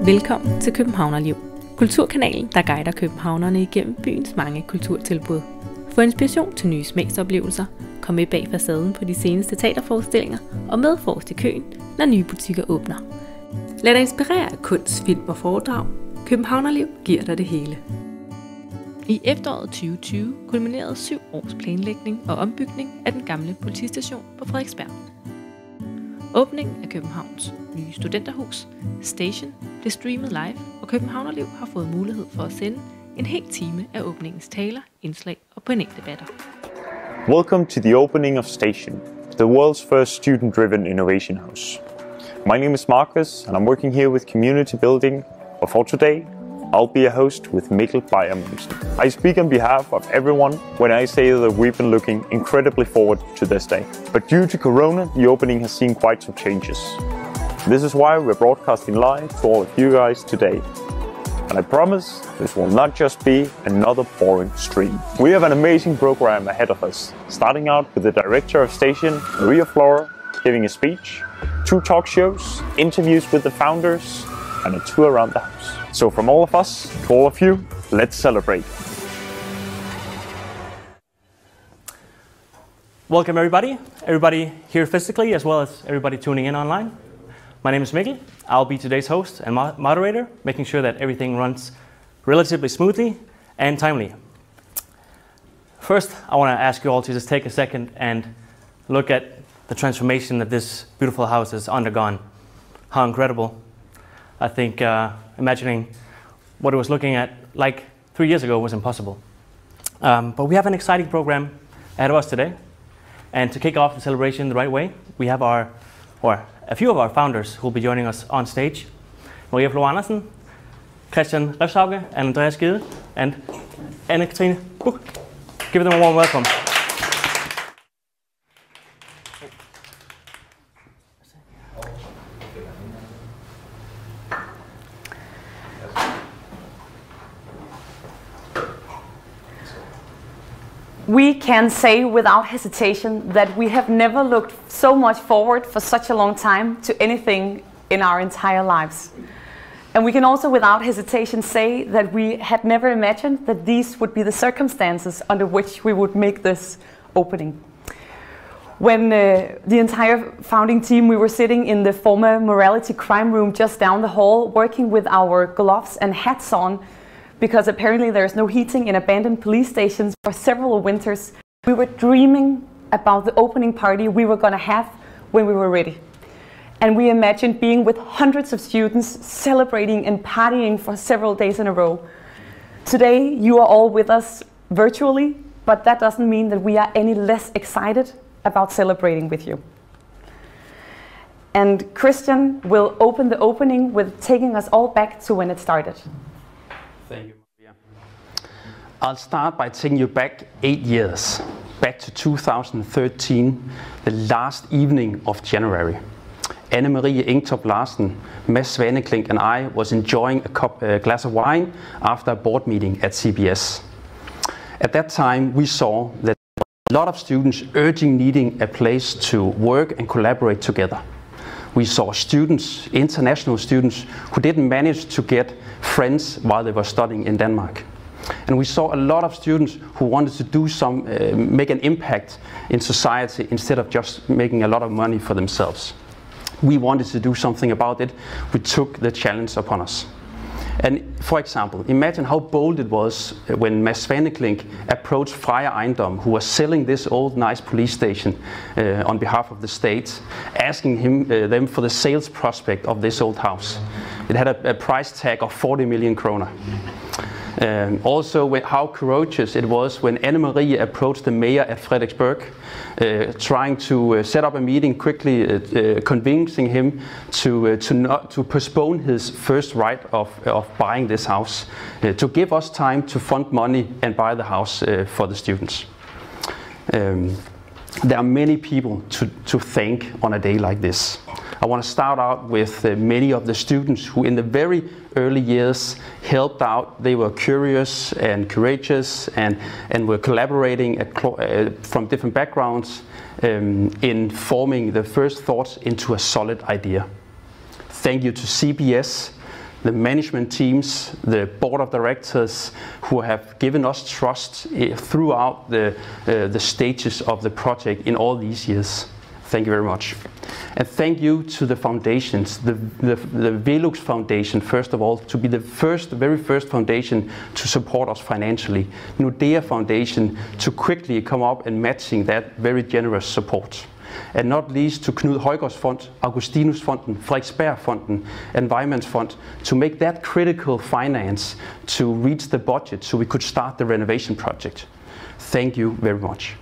Velkommen til Københavnerliv, kulturkanalen, der guider københavnerne igennem byens mange kulturtilbud. Få inspiration til nye smagsoplevelser, kom med bag facaden på de seneste teaterforestillinger og med forrest i køen, når nye butikker åbner. Lad dig inspirere af kunst, film og foredrag. Københavnerliv giver dig det hele. I efteråret 2020 kulminerede 7 års planlægning og ombygning af den gamle politistation på Frederiksberg. Åbningen af Københavns nye studenterhus, Station, blev streamet live, og Københavnerliv har fået mulighed for at sende en hel time af åbningens taler, indslag og paneldebatter. Welcome to the opening of Station, the world's first student-driven innovation house. My name is Marcus, and I'm working here with community building, but for today, I'll be a host with Mikkel Beyer-Munsen. I speak on behalf of everyone when I say that we've been looking incredibly forward to this day. But due to Corona, the opening has seen quite some changes. This is why we're broadcasting live to all of you guys today. And I promise this will not just be another boring stream. We have an amazing program ahead of us, starting out with the director of Station, Maria Flora, giving a speech, 2 talk shows, interviews with the founders, and a tour around the house. So from all of us to all of you, let's celebrate. Welcome everybody here physically as well as everybody tuning in online. My name is Mikkel. I'll be today's host and moderator, making sure that everything runs relatively smoothly and timely. First, I want to ask you all to just take a second and look at the transformation that this beautiful house has undergone. How incredible. I think imagining what it was looking at like 3 years ago was impossible. But we have an exciting program ahead of us today. And to kick off the celebration the right way, we have a few of our founders who will be joining us on stage. Maria Flora, Christian Refshauge, and Andreas Gede, and Anne-Katrine Buch. Give them a warm welcome. We can say without hesitation that we have never looked so much forward for such a long time to anything in our entire lives. And we can also without hesitation say that we had never imagined that these would be the circumstances under which we would make this opening. When the entire founding team, we were sitting in the former morality crime room just down the hall, working with our gloves and hats on, because apparently there's no heating in abandoned police stations for several winters. We were dreaming about the opening party we were going to have when we were ready. And we imagined being with hundreds of students celebrating and partying for several days in a row. Today you are all with us virtually, but that doesn't mean that we are any less excited about celebrating with you. And Christian will open the opening with taking us all back to when it started. Thank you, Maria. I'll start by taking you back 8 years, back to 2013, the last evening of January. Anne-Marie Ingtop Larsen, Mads Svaneklink and I was enjoying a glass of wine after a board meeting at CBS. At that time, we saw that a lot of students needing a place to work and collaborate together. We saw students, international students, who didn't manage to get friends while they were studying in Denmark. And we saw a lot of students who wanted to do make an impact in society instead of just making a lot of money for themselves. We wanted to do something about it. We took the challenge upon us. And for example, imagine how bold it was when Mads Svaneklink approached Freja Ejendom, who was selling this old nice police station on behalf of the state, asking them for the sales prospect of this old house. It had a price tag of 40 million kroner. Also how courageous it was when Anne-Marie approached the mayor at Frederiksberg, trying to set up a meeting quickly, convincing him to postpone his first right of buying this house, to give us time to fund money and buy the house for the students. There are many people to thank on a day like this. I want to start out with many of the students who in the very early years helped out. They were curious and courageous and were collaborating from different backgrounds in forming the first thoughts into a solid idea. Thank you to CBS, the management teams, the board of directors who have given us trust throughout the stages of the project in all these years. Thank you very much. And thank you to the foundations, the Velux Foundation, first of all, to be the very first foundation to support us financially. Nordea Foundation to quickly come up and matching that very generous support. And not least to Knud Højgaards Fond, Augustinus Fonden, Frederiksberg Fonden, Environment Fund, to make that critical finance to reach the budget so we could start the renovation project. Thank you very much.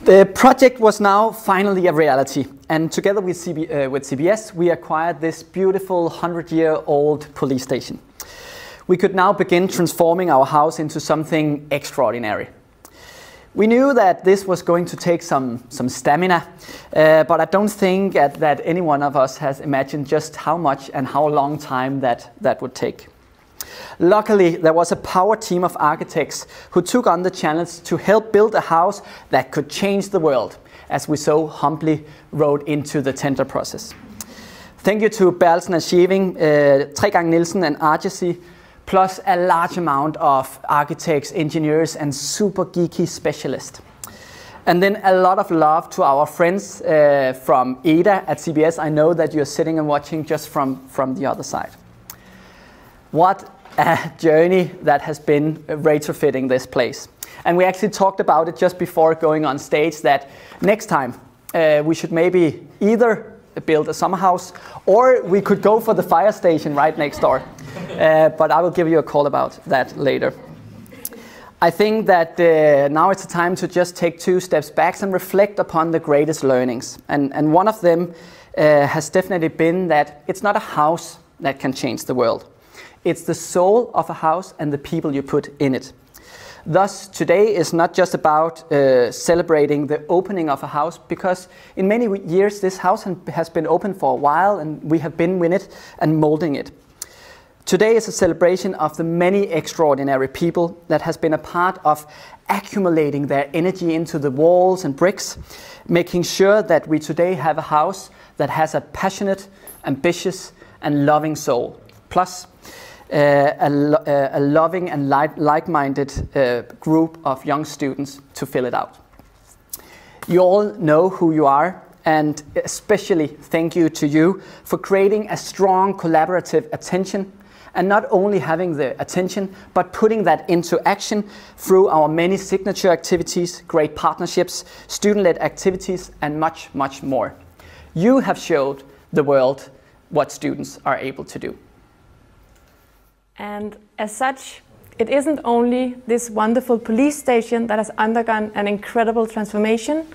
The project was now finally a reality, and together with CBS we acquired this beautiful 100-year-old police station. We could now begin transforming our house into something extraordinary. We knew that this was going to take some stamina, but I don't think that any one of us has imagined just how much and how long time that would take. Luckily, there was a power team of architects who took on the challenge to help build a house that could change the world, as we so humbly wrote into the tender process. Thank you to Berlsen and Scheving, 3x Nielsen and Argesi, plus a large amount of architects, engineers and super geeky specialists. And then a lot of love to our friends from EDA at CBS. I know that you're sitting and watching just from the other side. What a journey that has been retrofitting this place. And we actually talked about it just before going on stage that next time we should maybe either build a summer house or we could go for the fire station right next door. But I will give you a call about that later. I think that now it's the time to just take 2 steps back and reflect upon the greatest learnings. And one of them has definitely been that it's not a house that can change the world. It's the soul of a house and the people you put in it. Thus, today is not just about celebrating the opening of a house, because in many years this house has been open for a while and we have been with it and molding it. Today is a celebration of the many extraordinary people that has been a part of accumulating their energy into the walls and bricks, making sure that we today have a house that has a passionate, ambitious and loving soul, plus a loving and like-minded group of young students to fill it out. You all know who you are, and especially thank you to you for creating a strong collaborative attention, and not only having the attention, but putting that into action through our many signature activities, great partnerships, student-led activities, and much, much more. You have showed the world what students are able to do. And as such, it isn't only this wonderful police station that has undergone an incredible transformation.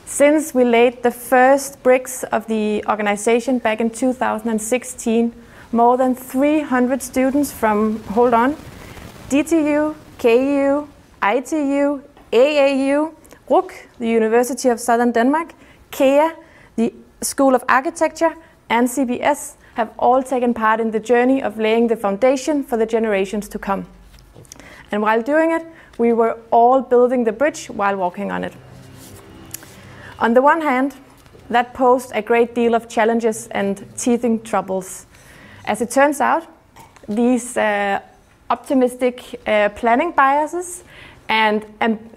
Since we laid the first bricks of the organization back in 2016, more than 300 students from, hold on, DTU, KU, ITU, AAU, RUC, the University of Southern Denmark, KEA, the School of Architecture, and CBS have all taken part in the journey of laying the foundation for the generations to come. And while doing it, we were all building the bridge while walking on it. On the one hand, that posed a great deal of challenges and teething troubles. As it turns out, these optimistic planning biases and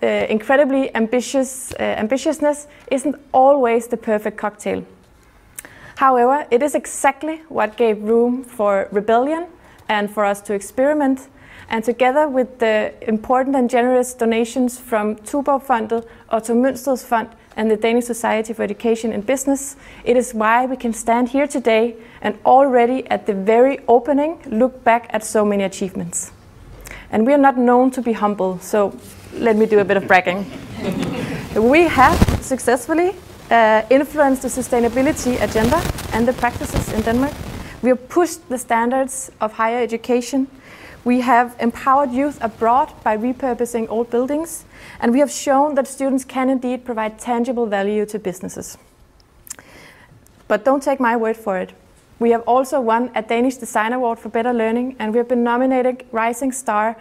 incredibly ambitiousness isn't always the perfect cocktail. However, it is exactly what gave room for rebellion and for us to experiment. And together with the important and generous donations from Tuborgfondet, Otto Münsters Fund, and the Danish Society for Education in Business, it is why we can stand here today and already at the very opening look back at so many achievements. And we are not known to be humble, so let me do a bit of bragging. We have successfully influenced the sustainability agenda and the practices in Denmark. We have pushed the standards of higher education. We have empowered youth abroad by repurposing old buildings, and we have shown that students can indeed provide tangible value to businesses. But don't take my word for it. We have also won a Danish Design Award for Better Learning, and we have been nominated Rising Star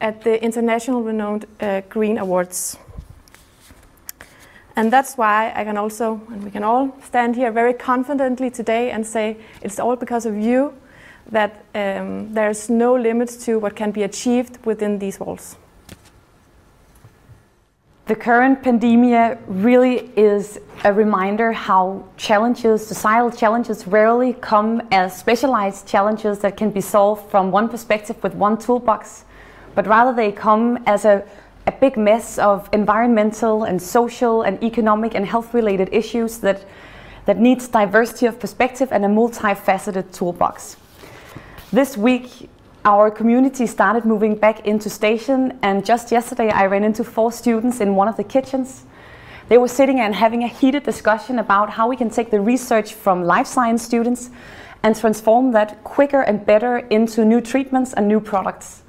at the international renowned Green Awards. And that's why I can also, and we can all stand here very confidently today and say it's all because of you that there's no limits to what can be achieved within these walls. The current pandemic really is a reminder how challenges, societal challenges, rarely come as specialized challenges that can be solved from one perspective with one toolbox, but rather they come as a big mess of environmental and social and economic and health-related issues that needs diversity of perspective and a multifaceted toolbox. This week, our community started moving back into station, and just yesterday I ran into 4 students in one of the kitchens. They were sitting and having a heated discussion about how we can take the research from life science students and transform that quicker and better into new treatments and new products.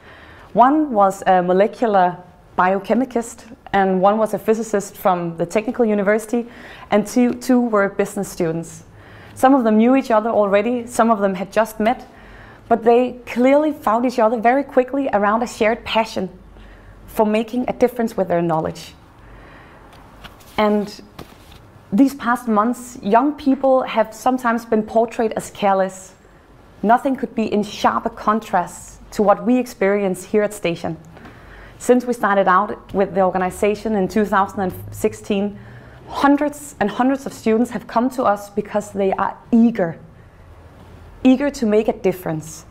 One was a molecular biochemist, and one was a physicist from the Technical University, and two were business students. Some of them knew each other already, some of them had just met, but they clearly found each other very quickly around a shared passion for making a difference with their knowledge. And these past months, young people have sometimes been portrayed as careless. Nothing could be in sharper contrast to what we experience here at Station. Since we started out with the organization in 2016, hundreds and hundreds of students have come to us because they are eager to make a difference,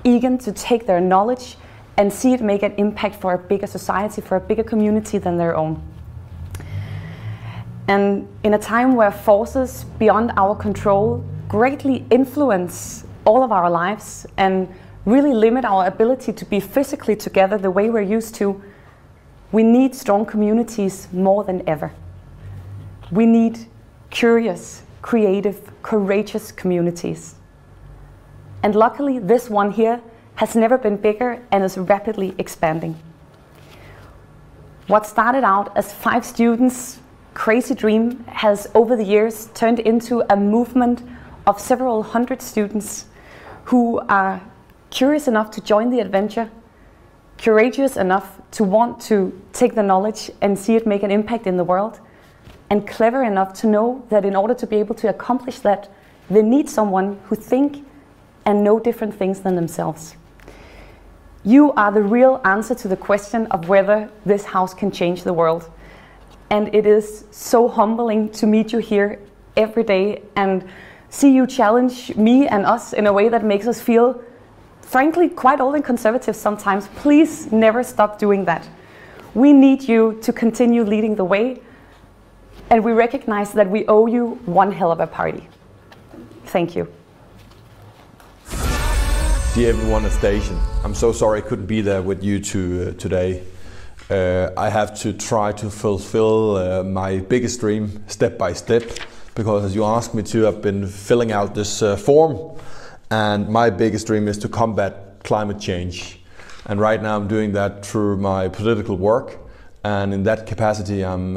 eager to take their knowledge and see it make an impact for a bigger society, for a bigger community than their own. And in a time where forces beyond our control greatly influence all of our lives and really limit our ability to be physically together the way we're used to, we need strong communities more than ever. We need curious, creative, courageous communities. And luckily, this one here has never been bigger and is rapidly expanding. What started out as 5 students' crazy dream has over the years turned into a movement of several hundred students who are curious enough to join the adventure, courageous enough to want to take the knowledge and see it make an impact in the world, and clever enough to know that in order to be able to accomplish that, they need someone who think and know different things than themselves. You are the real answer to the question of whether this house can change the world. And it is so humbling to meet you here every day and see you challenge me and us in a way that makes us feel, frankly, quite old and conservative sometimes. Please never stop doing that. We need you to continue leading the way, and we recognize that we owe you one hell of a party. Thank you. Dear everyone at Station, I'm so sorry I couldn't be there with you two today. I have to try to fulfill my biggest dream step by step, because as you asked me to, I've been filling out this form, and my biggest dream is to combat climate change. And right now I'm doing that through my political work, and in that capacity I'm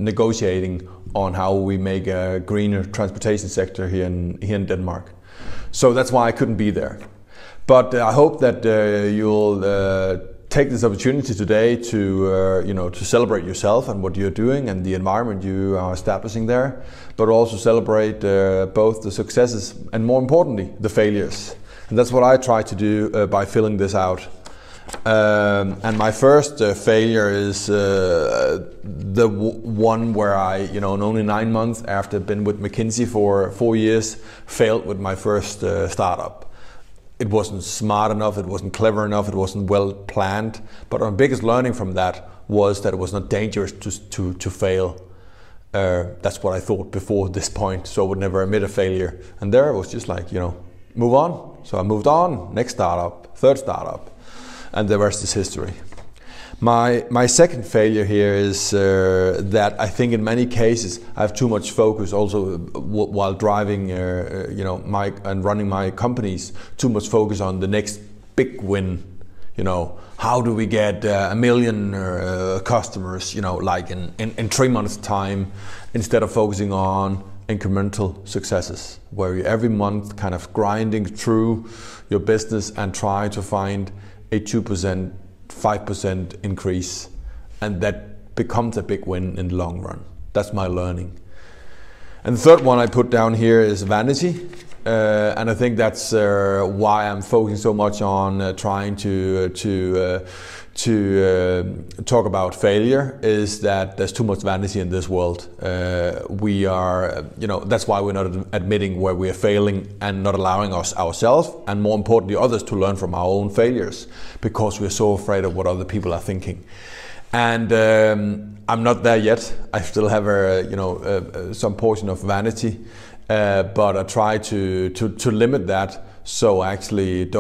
negotiating on how we make a greener transportation sector here in Denmark. So that's why I couldn't be there. But I hope that you'll take this opportunity today to to celebrate yourself and what you're doing and the environment you are establishing there, but also celebrate both the successes and, more importantly, the failures. And that's what I try to do by filling this out. And my first failure is the one where I, in only 9 months after been with McKinsey for 4 years, failed with my first startup. It wasn't smart enough, it wasn't clever enough, it wasn't well planned. But my biggest learning from that was that it was not dangerous to fail. That's what I thought before this point, so I would never admit a failure. And there it was just like, move on. So I moved on, next startup, third startup, and the rest is history. My second failure here is that I think in many cases I have too much focus also while driving and running my companies, too much focus on the next big win. How do we get 1 million customers, like in 3 months' time, instead of focusing on incremental successes, where you every month kind of grinding through your business and try to find a 2%, 5% increase, and that becomes a big win in the long run. That's my learning. And the third one I put down here is vanity. And I think that's why I'm focusing so much on trying to talk about failure, is that there's too much vanity in this world. We are, that's why we're not admitting where we are failing and not allowing ourselves, and more importantly others, to learn from our own failures, because we're so afraid of what other people are thinking. And I'm not there yet. I still have some portion of vanity, but I try to limit that. So actually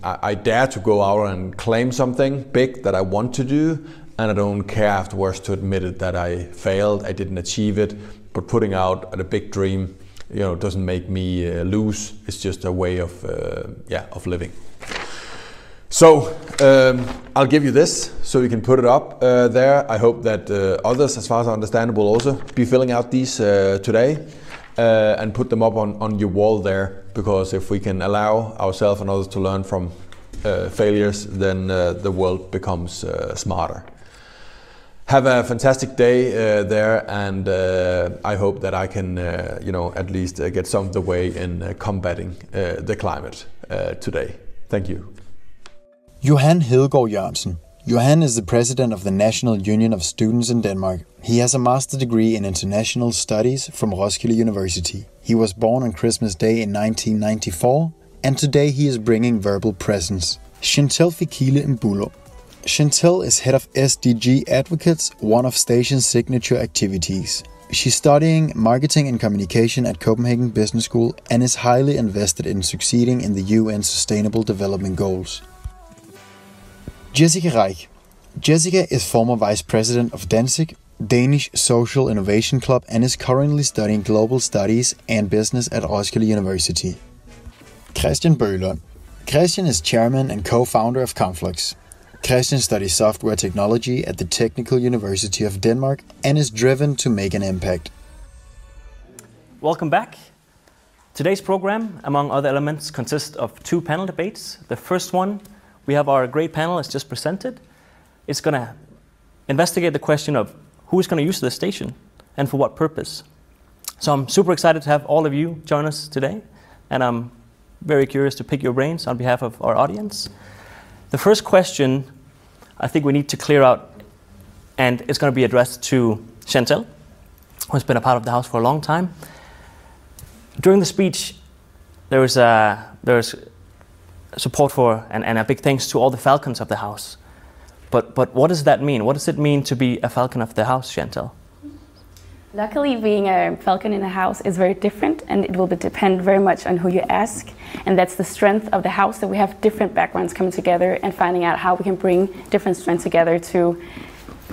I dare to go out and claim something big that I want to do, and I don't care afterwards to admit it that I failed, I didn't achieve it. But putting out a big dream, doesn't make me lose. It's just a way of living. So I'll give you this so you can put it up there. I hope that others, as far as I understand, will also be filling out these today. And put them up on your wall there, because if we can allow ourselves and others to learn from failures, then the world becomes smarter. Have a fantastic day there, and I hope that I can at least get some of the way in combating the climate today. Thank you. Johan Hedegaard Jørgensen. Johan is the president of the National Union of Students in Denmark. He has a master's degree in international studies from Roskilde University. He was born on Christmas Day in 1994, and today he is bringing verbal presence. Chantel Fikile Mbulo. Chantel is head of SDG Advocates, one of Station's signature activities. She's studying marketing and communication at Copenhagen Business School and is highly invested in succeeding in the UN Sustainable Development Goals. Jessica Reich. Jessica is former vice president of Danzig, Danish Social Innovation Club, and is currently studying global studies and business at Roskilde University. Christian Bøhlund. Christian is chairman and co-founder of Conflux. Christian studies software technology at the Technical University of Denmark and is driven to make an impact. Welcome back. Today's program, among other elements, consists of 2 panel debates. The first one, we have our great panel as just presented. It's going to investigate the question of who is going to use this station and for what purpose. So I'm super excited to have all of you join us today, and I'm very curious to pick your brains on behalf of our audience. The first question I think we need to clear out, and it's going to be addressed to Chantel, who's been a part of the house for a long time. During the speech, there's support for and a big thanks to all the falcons of the house. But what does that mean? What does it mean to be a falcon of the house, Chantel? Luckily, being a falcon in a house is very different, and it will depend very much on who you ask. And that's the strength of the house, that we have different backgrounds coming together and finding out how we can bring different strengths together to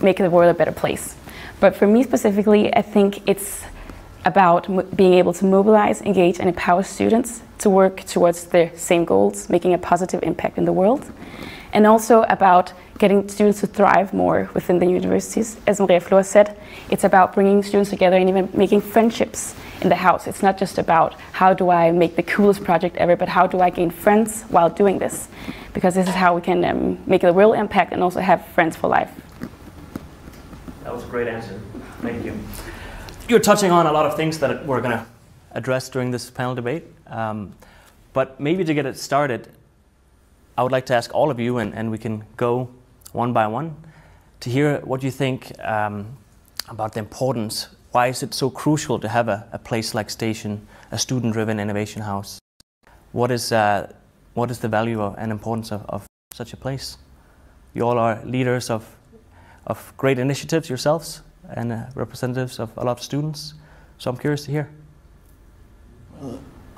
make the world a better place. But for me specifically, I think it's about being able to mobilize, engage, and empower students to work towards the same goals, making a positive impact in the world. And also about getting students to thrive more within the universities. As Maria Flor said, it's about bringing students together and even making friendships in the house. It's not just about how do I make the coolest project ever, but how do I gain friends while doing this? Because this is how we can make a real impact and also have friends for life. That was a great answer. Thank you. You're touching on a lot of things that we're going to address during this panel debate. But maybe to get it started, I would like to ask all of you, and we can go one by one, to hear what you think about the importance. Why is it so crucial to have a place like Station, a student-driven innovation house? What is the value and importance of such a place? You all are leaders of great initiatives yourselves, and representatives of a lot of students. So I'm curious to hear.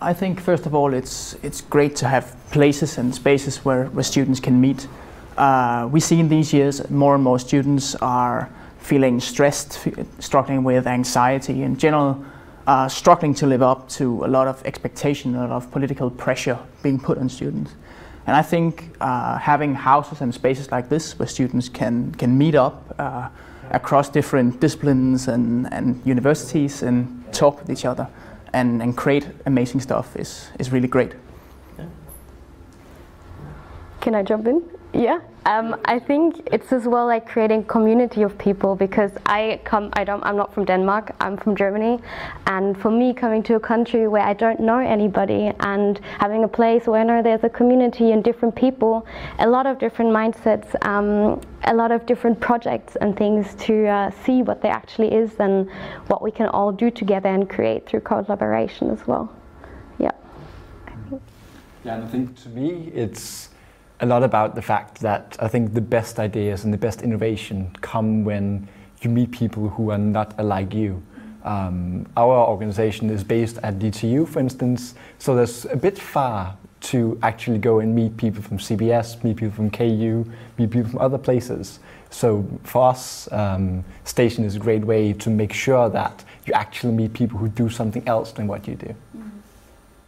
I think first of all it's great to have places and spaces where students can meet. We see in these years more and more students are feeling stressed, struggling with anxiety, in general struggling to live up to a lot of expectation, a lot of political pressure being put on students. And I think having houses and spaces like this where students can meet up across different disciplines and universities and talk with each other and create amazing stuff is really great. Can I jump in? Yeah, I think it's as well like creating community of people, because I'm not from Denmark, I'm from Germany, and for me coming to a country where I don't know anybody and having a place where I know there's a community and different people, a lot of different mindsets, a lot of different projects and things to see what there actually is and what we can all do together and create through collaboration as well. Yeah. Yeah, and I think to me it's a lot about the fact that I think the best ideas and the best innovation come when you meet people who are not alike you. Our organization is based at DTU, for instance, so there's a bit far to actually go and meet people from CBS, meet people from KU, meet people from other places. So for us, Station is a great way to make sure that you actually meet people who do something else than what you do.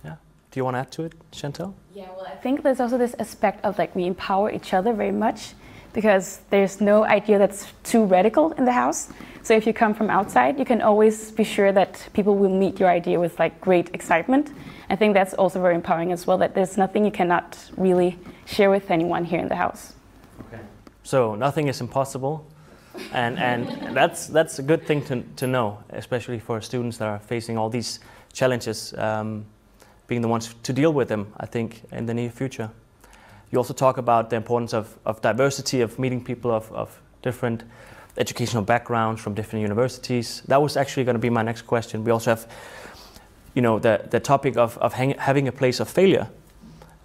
Yeah. Do you want to add to it, Chantal? Yeah, well, I think there's also this aspect of like we empower each other very much, because there's no idea that's too radical in the house. So if you come from outside, you can always be sure that people will meet your idea with like great excitement. I think that's also very empowering as well, that there's nothing you cannot really share with anyone here in the house. Okay. So nothing is impossible, and that's a good thing to know, especially for students that are facing all these challenges. Being the ones to deal with them, I think, in the near future. You also talk about the importance of diversity, of meeting people of different educational backgrounds from different universities. That was actually going to be my next question. We also have, you know, the topic of having a place of failure.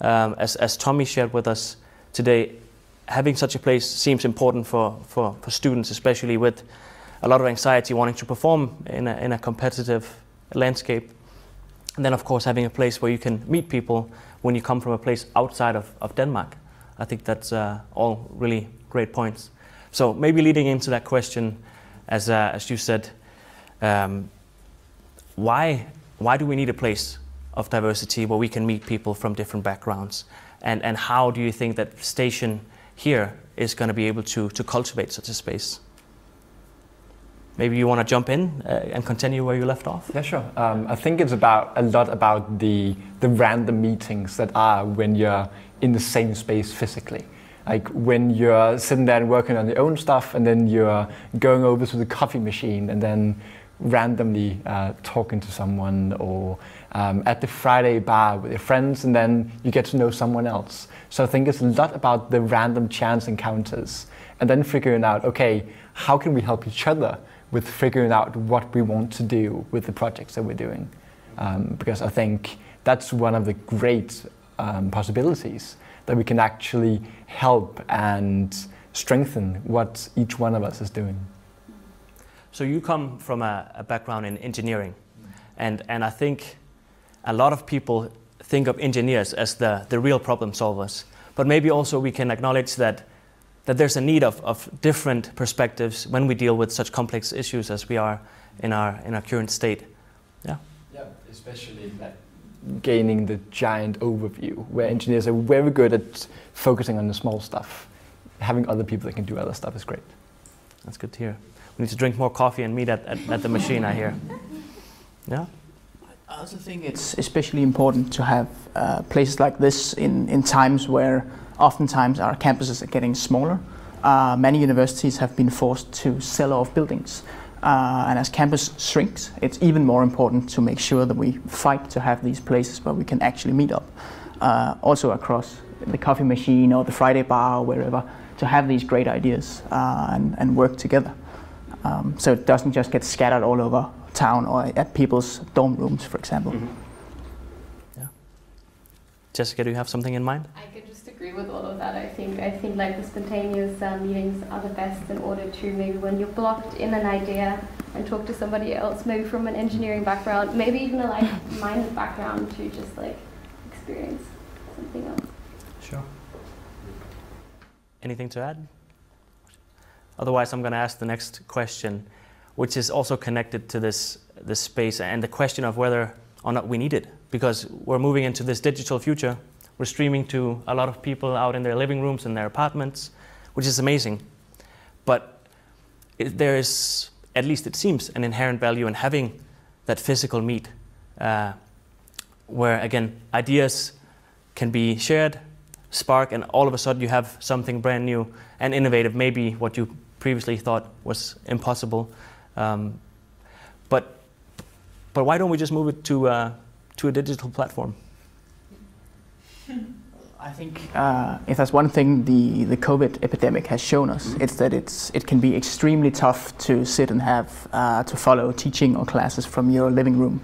As Tommy shared with us today, having such a place seems important for students, especially with a lot of anxiety wanting to perform in a competitive landscape. And then, of course, having a place where you can meet people when you come from a place outside of Denmark. I think that's all really great points. So maybe leading into that question, as you said, why do we need a place of diversity where we can meet people from different backgrounds? And how do you think that Station here is going to be able to cultivate such a space? Maybe you want to jump in and continue where you left off? Yeah, sure. I think it's a lot about the random meetings that are when you're in the same space physically. Like when you're sitting there and working on your own stuff, and then you're going over to the coffee machine and then randomly talking to someone, or at the Friday bar with your friends, and then you get to know someone else. So I think it's a lot about the random chance encounters, and then figuring out, okay, how can we help each other with figuring out what we want to do with the projects that we're doing. Because I think that's one of the great possibilities, that we can actually help and strengthen what each one of us is doing. So you come from a background in engineering, and I think a lot of people think of engineers as the real problem solvers, but maybe also we can acknowledge that there's a need of different perspectives when we deal with such complex issues as we are in our current state. Yeah. Yeah, especially that gaining the giant overview, where engineers are very good at focusing on the small stuff. Having other people that can do other stuff is great. That's good to hear. We need to drink more coffee and meet at the machine, I hear. Yeah. I also think it's especially important to have places like this in times where oftentimes our campuses are getting smaller. Many universities have been forced to sell off buildings. And as campus shrinks, it's even more important to make sure that we fight to have these places where we can actually meet up. Also across the coffee machine or the Friday bar or wherever, to have these great ideas and work together. So it doesn't just get scattered all over town or at people's dorm rooms, for example. Mm-hmm. Yeah. Jessica, do you have something in mind? I could just agree with all of that. I think like the spontaneous meetings are the best in order to maybe when you're blocked in an idea and talk to somebody else, maybe from an engineering background, maybe even a like-minded background, to just like experience something else. Sure. Anything to add? Otherwise, I'm going to ask the next question, which is also connected to this space and the question of whether or not we need it, because we're moving into this digital future. We're streaming to a lot of people out in their living rooms and their apartments, which is amazing. But there is, at least it seems, an inherent value in having that physical meet, where again ideas can be shared, spark, and all of a sudden you have something brand new and innovative, maybe what you previously thought was impossible. But why don't we just move it to a digital platform? I think if there's one thing the COVID epidemic has shown us, it's that it can be extremely tough to sit and have to follow teaching or classes from your living room.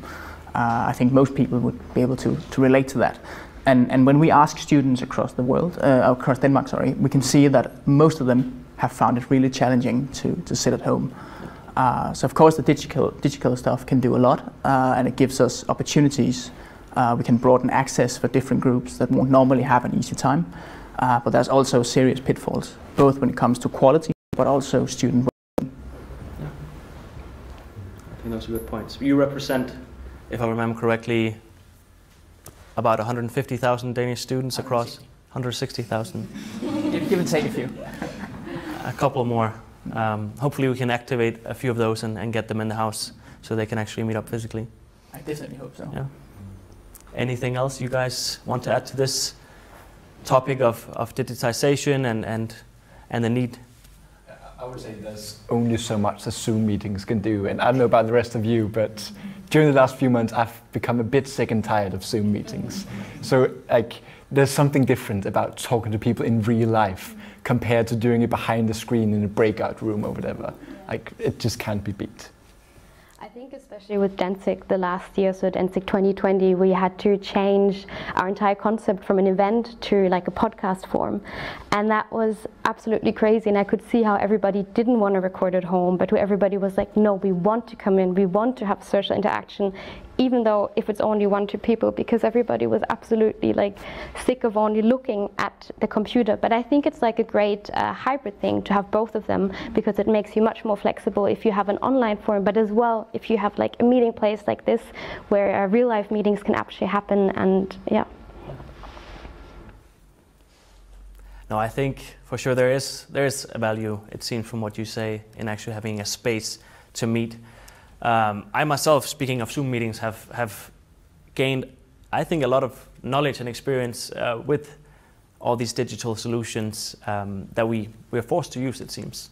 I think most people would be able to relate to that. And when we ask students across the world, across Denmark, we can see that most of them have found it really challenging to sit at home. So of course the digital stuff can do a lot, and it gives us opportunities. We can broaden access for different groups that won't normally have an easy time. But there's also serious pitfalls, both when it comes to quality, but also student well-being. Yeah. I think those are good points. You represent, if I remember correctly, about 150,000 Danish students across 160,000. Give and take a few. A couple more. Hopefully we can activate a few of those and get them in the house so they can actually meet up physically. I definitely hope so. Yeah. Anything else you guys want to add to this topic of digitization and the need? I would say there's only so much that Zoom meetings can do, and I don't know about the rest of you, but during the last few months I've become a bit sick and tired of Zoom meetings. So there's something different about talking to people in real life compared to doing it behind the screen in a breakout room or whatever. It just can't be beat. I think especially with Danzig the last year, so Danzig 2020, we had to change our entire concept from an event to like a podcast form. And that was absolutely crazy, and I could see how everybody didn't want to record at home, but everybody was like, no, we want to come in, we want to have social interaction, even though if it's only 1-2 people, because everybody was absolutely like sick of only looking at the computer. But I think it's like a great hybrid thing to have both of them, because it makes you much more flexible if you have an online forum, but as well if you have like a meeting place like this where real life meetings can actually happen. And yeah. No, I think for sure there is a value, it seems from what you say, in actually having a space to meet. I myself, speaking of Zoom meetings, have gained, I think, a lot of knowledge and experience with all these digital solutions that we're forced to use, it seems.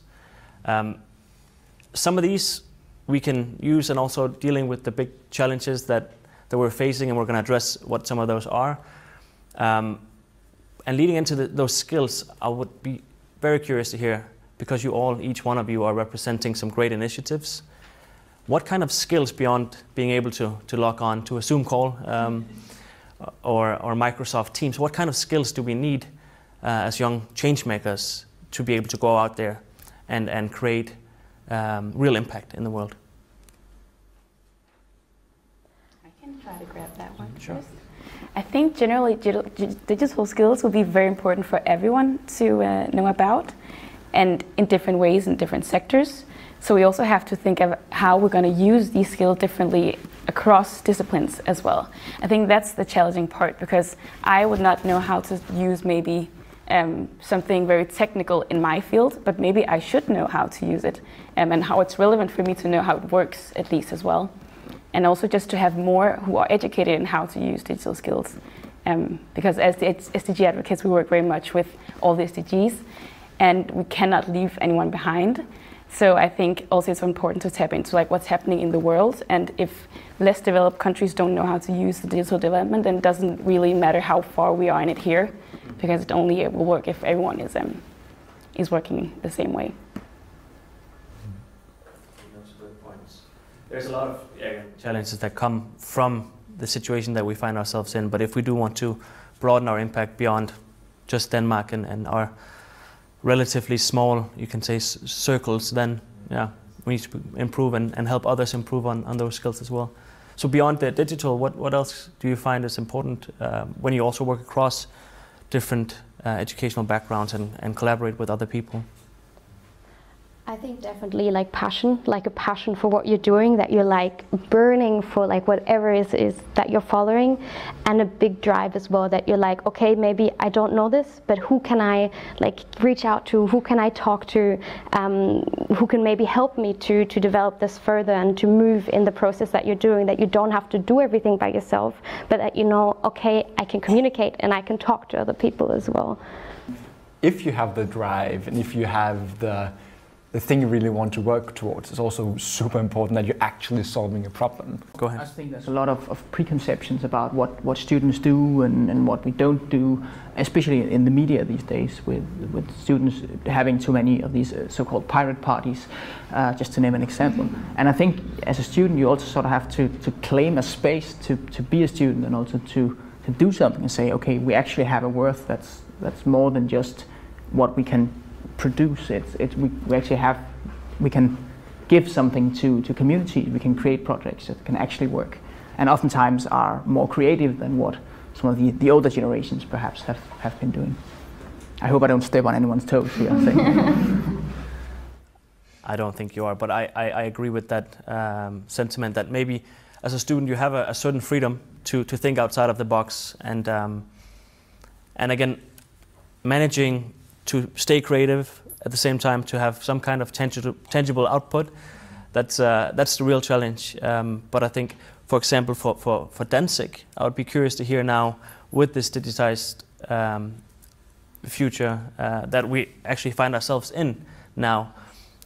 Some of these we can use, and also dealing with the big challenges that we're facing, and we're going to address what some of those are. And leading into those skills, I would be very curious to hear, because each one of you are representing some great initiatives. What kind of skills, beyond being able to log on to a Zoom call or Microsoft Teams, what kind of skills do we need as young change makers to be able to go out there and create real impact in the world? I can try to grab that one Sure. first. I think generally digital skills will be very important for everyone to know about, and in different ways in different sectors. So we also have to think of how we're going to use these skills differently across disciplines as well. I think that's the challenging part, because I would not know how to use maybe something very technical in my field, but maybe I should know how to use it and how it's relevant for me to know how it works at least as well. And also just to have more who are educated in how to use digital skills. Because as the SDG advocates, we work very much with all the SDGs, and we cannot leave anyone behind. So I think also it's important to tap into like what's happening in the world, and if less developed countries don't know how to use the digital development, then it doesn't really matter how far we are in it here, because it only will work if everyone is working the same way. There's a lot of challenges that come from the situation that we find ourselves in, but if we do want to broaden our impact beyond just Denmark and our relatively small, you can say, circles, then yeah, we need to improve and help others improve on those skills as well. So beyond the digital, what else do you find is important when you also work across different educational backgrounds and collaborate with other people? I think definitely like passion, like a passion for what you're doing, that you're like burning for like whatever is that you're following, and a big drive as well, that you're like, okay, maybe I don't know this, but who can I like reach out to, who can I talk to, who can maybe help me to develop this further and to move in the process that you're doing, that you don't have to do everything by yourself, but that you know, okay, I can communicate and I can talk to other people as well. If you have the drive and if you have the thing you really want to work towards, it's also super important that you're actually solving a problem. Go ahead. I think there's a lot of preconceptions about what students do and what we don't do, especially in the media these days, with students having too many of these so-called pirate parties, just to name an example. And I think as a student you also sort of have to claim a space to be a student, and also to do something and say, okay, we actually have a worth that's more than just what we can produce. We actually have, we can give something to community. We can create projects that can actually work, and oftentimes are more creative than what some of the older generations perhaps have been doing. I hope I don't step on anyone's toes here. I don't think you are, but I agree with that sentiment, that maybe as a student you have a certain freedom to think outside of the box, and again, managing to stay creative at the same time, to have some kind of tangible output. That's the real challenge. But I think, for example, for Danzig, I would be curious to hear now, with this digitized future that we actually find ourselves in now,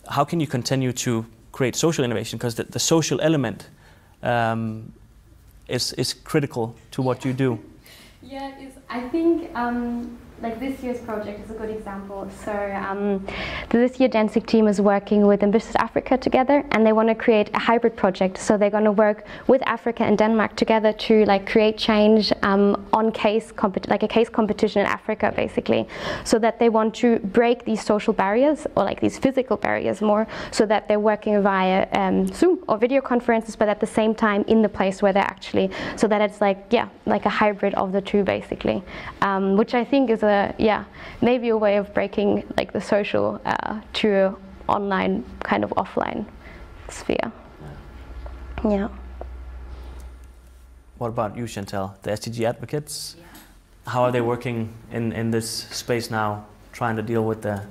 how can you continue to create social innovation? Because the social element is critical to what you do. Yeah, it is. I think like this year's project is a good example. So this year Danzig team is working with Ambitious Africa together, and they want to create a hybrid project. So they're going to work with Africa and Denmark together to like create change on case like a case competition in Africa, basically. So that they want to break these social barriers, or like these physical barriers more, so that they're working via Zoom or video conferences, but at the same time in the place where they're actually, so that it's like, yeah, like a hybrid of the two, basically, which I think is maybe a way of breaking like the social to an online kind of offline sphere. Yeah. What about you, Chantal? The SDG advocates, how are they working in this space now, trying to deal with the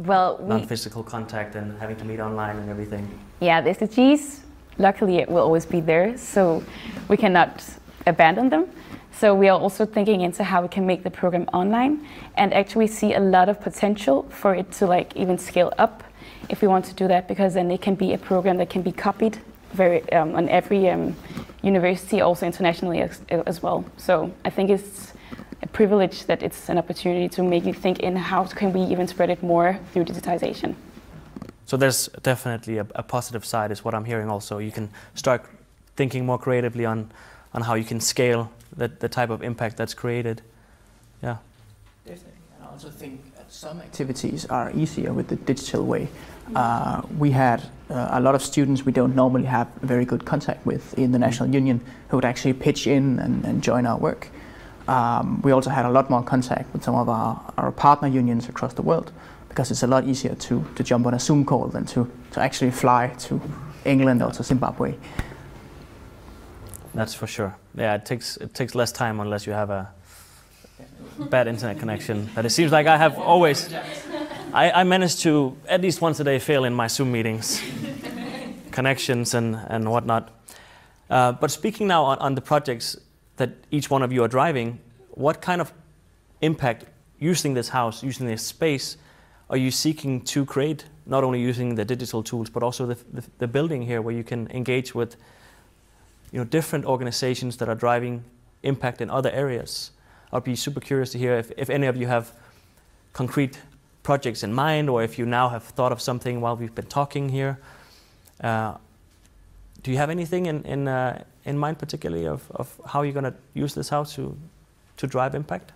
non-physical contact and having to meet online and everything? Yeah, the SDGs, luckily it will always be there, so we cannot abandon them. So we are also thinking into how we can make the program online, and actually see a lot of potential for it to like even scale up if we want to do that, because then it can be a program that can be copied on every university, also internationally as well. So I think it's a privilege that it's an opportunity to make you think in how can we even spread it more through digitization. So there's definitely a positive side, is what I'm hearing also. You can start thinking more creatively on how you can scale the type of impact that's created. Yeah. Definitely. And I also think that some activities are easier with the digital way. We had a lot of students we don't normally have very good contact with in the National Union, who would actually pitch in and join our work. We also had a lot more contact with some of our partner unions across the world, because it's a lot easier to jump on a Zoom call than to actually fly to England or to Zimbabwe. That's for sure. Yeah, it takes less time unless you have a bad internet connection. But it seems like I have always. I manage to at least once a day fail in my Zoom meetings, connections and whatnot. But speaking now on the projects that each one of you are driving, what kind of impact using this house, using this space, are you seeking to create? Not only using the digital tools, but also the building here, where you can engage with different organizations that are driving impact in other areas. I'd be super curious to hear if any of you have concrete projects in mind, or if you now have thought of something while we've been talking here. Do you have anything in mind, particularly of how you're going to use this house to drive impact?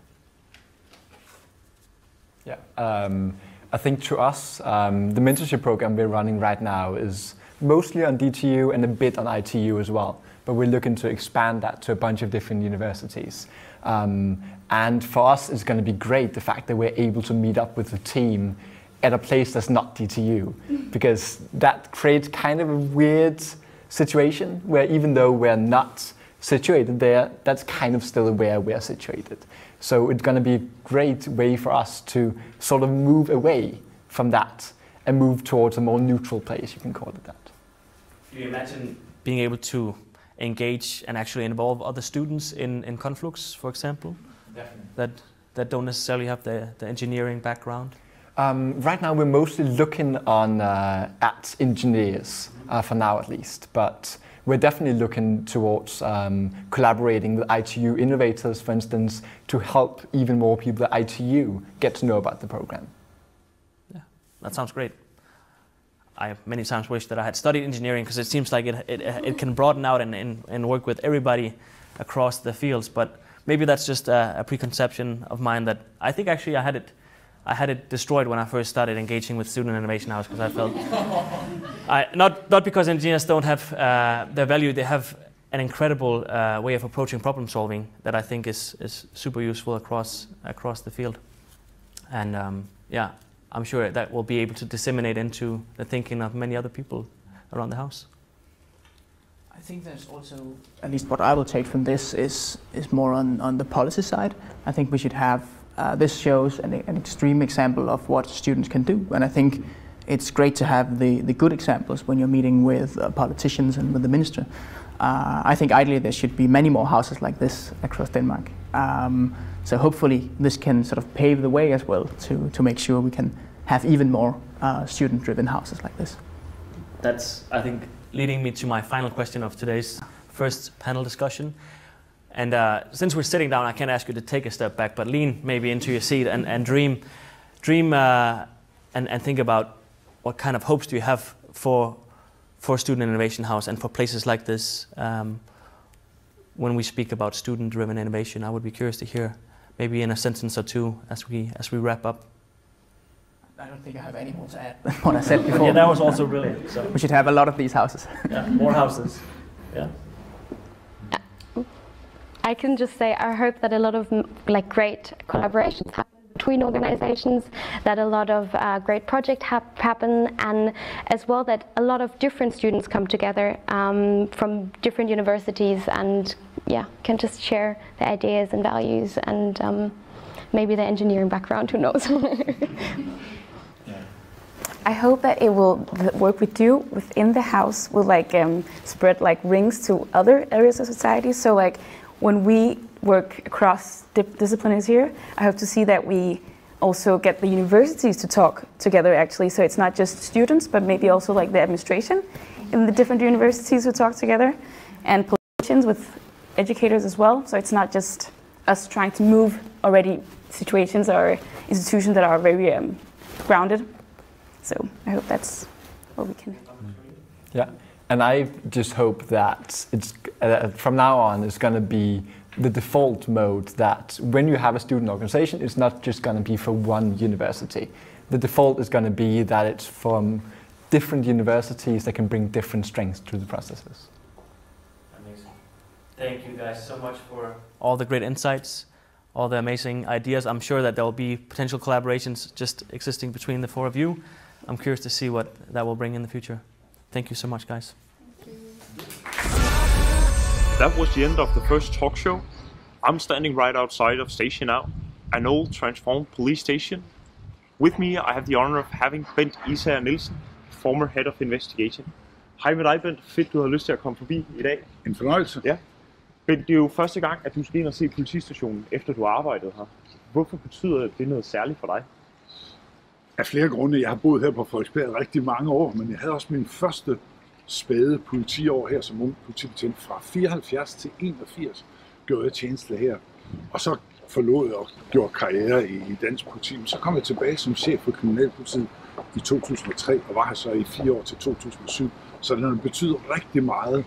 Yeah, I think to us, the mentorship program we're running right now is mostly on DTU and a bit on ITU as well. But we're looking to expand that to a bunch of different universities. And for us, it's going to be great, the fact that we're able to meet up with the team at a place that's not DTU, because that creates kind of a weird situation where even though we're not situated there, that's kind of still where we're situated. So it's going to be a great way for us to sort of move away from that and move towards a more neutral place, you can call it that. Do you imagine being able to engage and actually involve other students in Conflux, for example? Definitely. That don't necessarily have the engineering background? Right now we're mostly looking on at engineers, for now at least, but we're definitely looking towards collaborating with ITU innovators, for instance, to help even more people at ITU get to know about the program. Yeah, that sounds great. I many times wish that I had studied engineering, because it seems like it can broaden out and work with everybody across the fields, but maybe that's just a preconception of mine that I think actually I had it destroyed when I first started engaging with Student Innovation House, because I felt, not because engineers don't have their value, they have an incredible way of approaching problem solving that I think is super useful across the field. And yeah, I'm sure that will be able to disseminate into the thinking of many other people around the house. I think there's also, at least what I will take from this is more on the policy side. I think we should have, this shows an extreme example of what students can do, and I think it's great to have the good examples when you're meeting with politicians and with the minister. I think ideally there should be many more houses like this across Denmark. So hopefully this can sort of pave the way as well to make sure we can have even more student-driven houses like this. That's, I think, leading me to my final question of today's first panel discussion. And since we're sitting down, I can't ask you to take a step back, but lean maybe into your seat and dream and think about what kind of hopes do you have for Student Innovation House and for places like this. When we speak about student-driven innovation, I would be curious to hear, maybe in a sentence or two, as we wrap up. I don't think I have any more to add than what I said before. Yeah, that was also brilliant. So. We should have a lot of these houses. Yeah, more houses. Yeah. I can just say I hope that a lot of great collaborations happen between organizations, that a lot of great projects happen, and as well that a lot of different students come together from different universities and can just share their ideas and values and maybe their engineering background, who knows. I hope that the work we do within the house will spread rings to other areas of society. So when we work across disciplines here, I hope to see that we also get the universities to talk together actually. So it's not just students, but maybe also the administration in the different universities who talk together, and politicians with educators as well. So it's not just us trying to move already situations or institutions that are very grounded. So I hope that's what we can. Yeah, and I just hope that it's from now on it's going to be the default mode that when you have a student organization, it's not just going to be for one university. The default is going to be that it's from different universities that can bring different strengths to the processes. Amazing. Thank you guys so much for all the great insights, all the amazing ideas. I'm sure that there will be potential collaborations just existing between the four of you. I'm curious to see what that will bring in the future. Thank you so much, guys. That was the end of the first talk show. I'm standing right outside of Station now, an old transformed police station. With me, I have the honor of having Bent Isager Nielsen, former head of investigation. Hej med dig, Bent. Fedt, du har lyst til at komme forbi i dag. En fornøjelse. Ja. Bent, det er jo første gang, at du skal ind og se politistationen, efter du har arbejdet her. Hvorfor betyder det noget særligt for dig? Af flere grunde. Jeg har boet her på Frederiksberg rigtig mange år, men jeg havde også min første spæde politiår her som ung politibetjent. Fra 74 til 81 gjorde jeg tjeneste her, og så forlod jeg og gjorde karriere i dansk politi. Men så kom jeg tilbage som chef for kriminalpolitiet i 2003 og var her så i 4 år til 2007. Så det betyder rigtig meget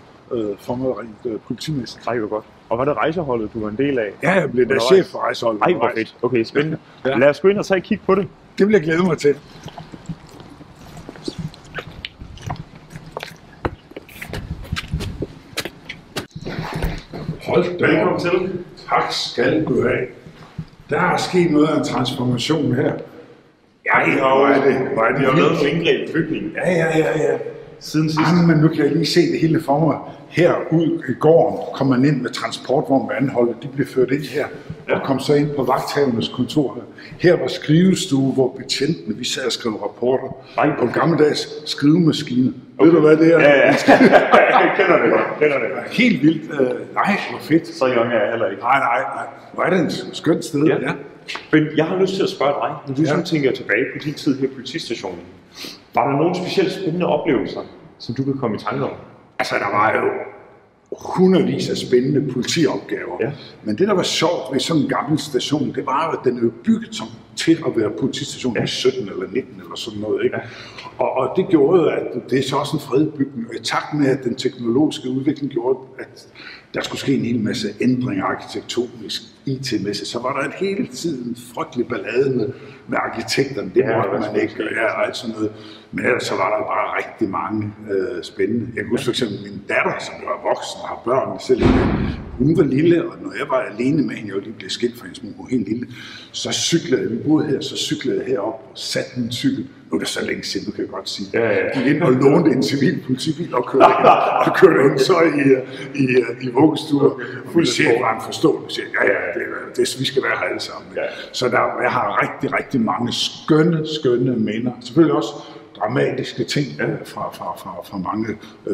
for mig rent politimæssigt. Nej, det var godt. Og var det rejseholdet, du var en del af? Ja, jeg blev da chef for rejseholdet. Ej, hvor fedt. Okay, spændende. Ja. Lad os gå ind og tage et kig på det. Det vil jeg glæde mig til. Hold da. Velkommen til. Tak skal du have. Der er sket noget af en transformation her. Jeg hvor er det Vi har lavet nogle indgreb i bygningen. Ja. Siden sidst. Men nu kan jeg lige se det hele for mig. Herud i gården kom man ind med transportvogn med anholdet. De blev ført ind her og kom så ind på vagthavernes kontor her. Her var skrivestue, hvor betjentene, vi sad og skrev rapporter på gammeldags skrivemaskine. Ved du hvad det er? Ja. Jeg kender det. Helt vildt. Nej, hvor fedt. Så young er jeg heller ikke. Nej. Hvor er det en skønt sted. Ja. Men jeg har lyst til at spørge dig, når du sådan tænker tilbage på din tid her på politistationen. Var der nogle specielt spændende oplevelser, som du kan komme i tanke om? Altså, der var jo hundredvis af spændende politiopgaver. Ja. Men det, der var sjovt ved sådan en gammel station, det var jo, at den er bygget som til at være politistation i 17 eller 19 eller sådan noget. Ikke? Ja. Og det gjorde, at det er så også en fredbygning. Og i takt med, at den teknologiske udvikling gjorde, at der skulle ske en hel masse ændringer arkitektonisk, IT-mæssigt, så var der hele tiden frygtelig ballade med arkitekterne. Det måtte man ikke gøre, og alt sådan noget. Men ellers så var der bare rigtig mange spændende. Jeg kan huske for eksempel min datter, som var voksen og har børn selv. Hun var lille, og når jeg var alene med hende, jeg lige blev skilt fra hendes mor, helt lille, så cyklede vi boede her, så cyklede jeg herop og satte min cykel. Nu er det så længe siden, du kan godt sige. Gik ind og lånte en civil politibil og kørte ind så i vuggestuer. Fuldstændig var en forstående siger, vi skal være her alle sammen. Ja. Så jeg har rigtig mange skønne minder. Selvfølgelig også dramatiske ting fra mange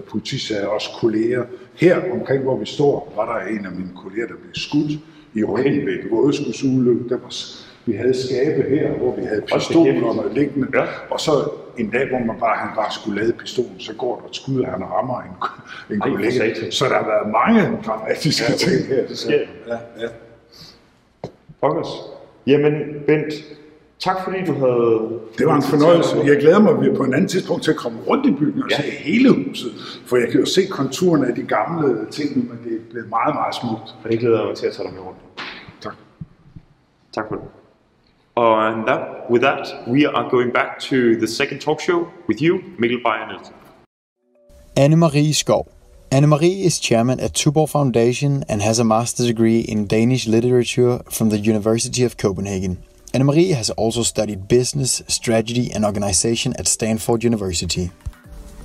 politisager, også kolleger. Her omkring, hvor vi står, var der en af mine kolleger, der blev skudt i ryggen ved et vådskudsulykke. Vi havde skabe her, hvor vi havde pistoler liggende, og så en dag, hvor han bare skulle lade pistolen, så går der et skud, og han rammer en kollega. Så der har været mange dramatiske ting her. Det sker. Ja. Pokkers. Jamen, Bent, tak fordi du havde... Det var en fornøjelse. Jeg glæder mig, at vi på en anden tidspunkt til at komme rundt i bygningen og se hele huset. For jeg kan jo se konturerne af de gamle ting, men det er blevet meget smukt. Og det glæder jeg mig til at tage dig med rundt. Tak for det. And with that, we are going back to the second talk show with you, Mikkel Beyer. Anne-Marie Skov. Anne-Marie is chairman at Tuborg Foundation and has a master's degree in Danish literature from the University of Copenhagen. Anne-Marie has also studied business, strategy and organization at Stanford University.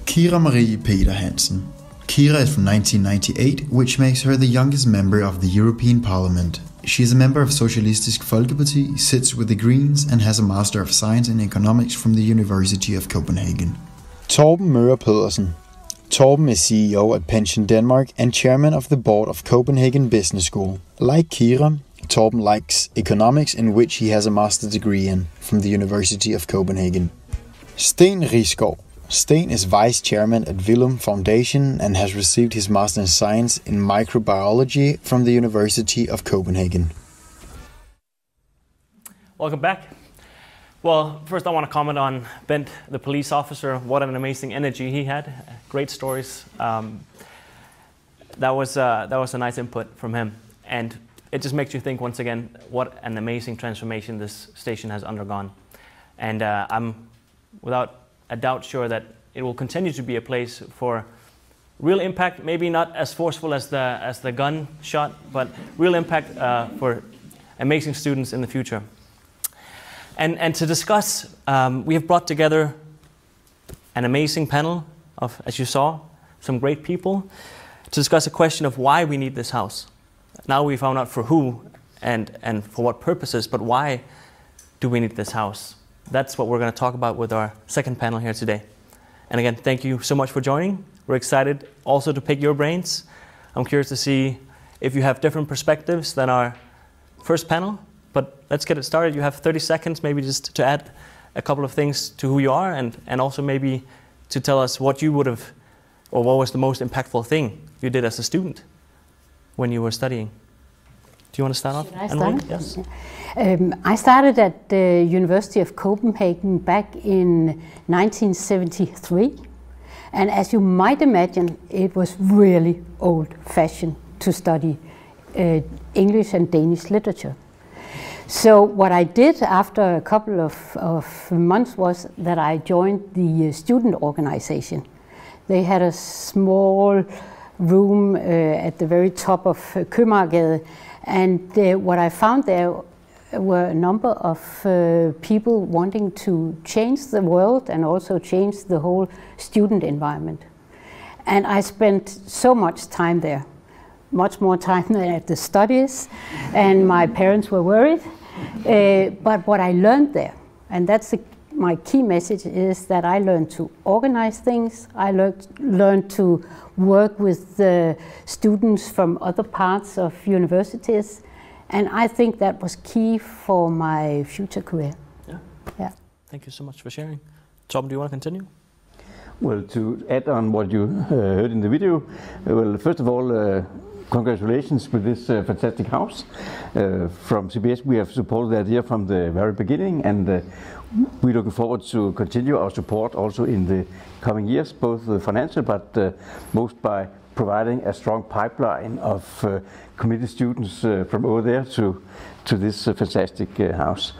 Kira Marie Peter Hansen. Kira is from 1998, which makes her the youngest member of the European Parliament. She is a member of Socialistisk Folkeparti, sits with the Greens and has a Master of Science in Economics from the University of Copenhagen. Torben Møller Pedersen. Torben is CEO at Pension Denmark and chairman of the board of Copenhagen Business School. Like Kira, Torben likes economics, in which he has a master's degree in from the University of Copenhagen. Sten Riskov. Sten is vice chairman at Willum Foundation and has received his master in science in microbiology from the University of Copenhagen. Welcome back. Well, first I want to comment on Bent, the police officer. What an amazing energy he had. Great stories. That was a nice input from him, and it just makes you think once again what an amazing transformation this station has undergone. And I'm without a doubt sure that it will continue to be a place for real impact, maybe not as forceful as the gun shot, but real impact for amazing students in the future. And to discuss, we have brought together an amazing panel of, as you saw, some great people to discuss a question of why we need this house. Now we found out for who and for what purposes, but why do we need this house? That's what we're going to talk about with our second panel here today. And again, thank you so much for joining. We're excited also to pick your brains. I'm curious to see if you have different perspectives than our first panel, but let's get it started. You have 30 seconds maybe just to add a couple of things to who you are and also maybe to tell us what you would have, or what was the most impactful thing you did as a student when you were studying. Do you want to start off? Should I start? Yes. I started at the University of Copenhagen back in 1973, and as you might imagine, it was really old-fashioned to study English and Danish literature. So what I did after a couple of months was that I joined the student organization. They had a small room at the very top of København, and what I found there were a number of people wanting to change the world and also change the whole student environment. And I spent so much time there, much more time than at the studies, and my parents were worried. But what I learned there, and that's my key message, is that I learned to organize things. I learned to work with the students from other parts of universities, and I think that was key for my future career. Yeah. Thank you so much for sharing. Tom, do you want to continue? Well, to add on what you heard in the video, well, first of all, congratulations with this fantastic house. From CBS, we have supported the idea from the very beginning, and we're looking forward to continue our support also in the coming years, both financial, but most by providing a strong pipeline of committed students from over there to this fantastic house.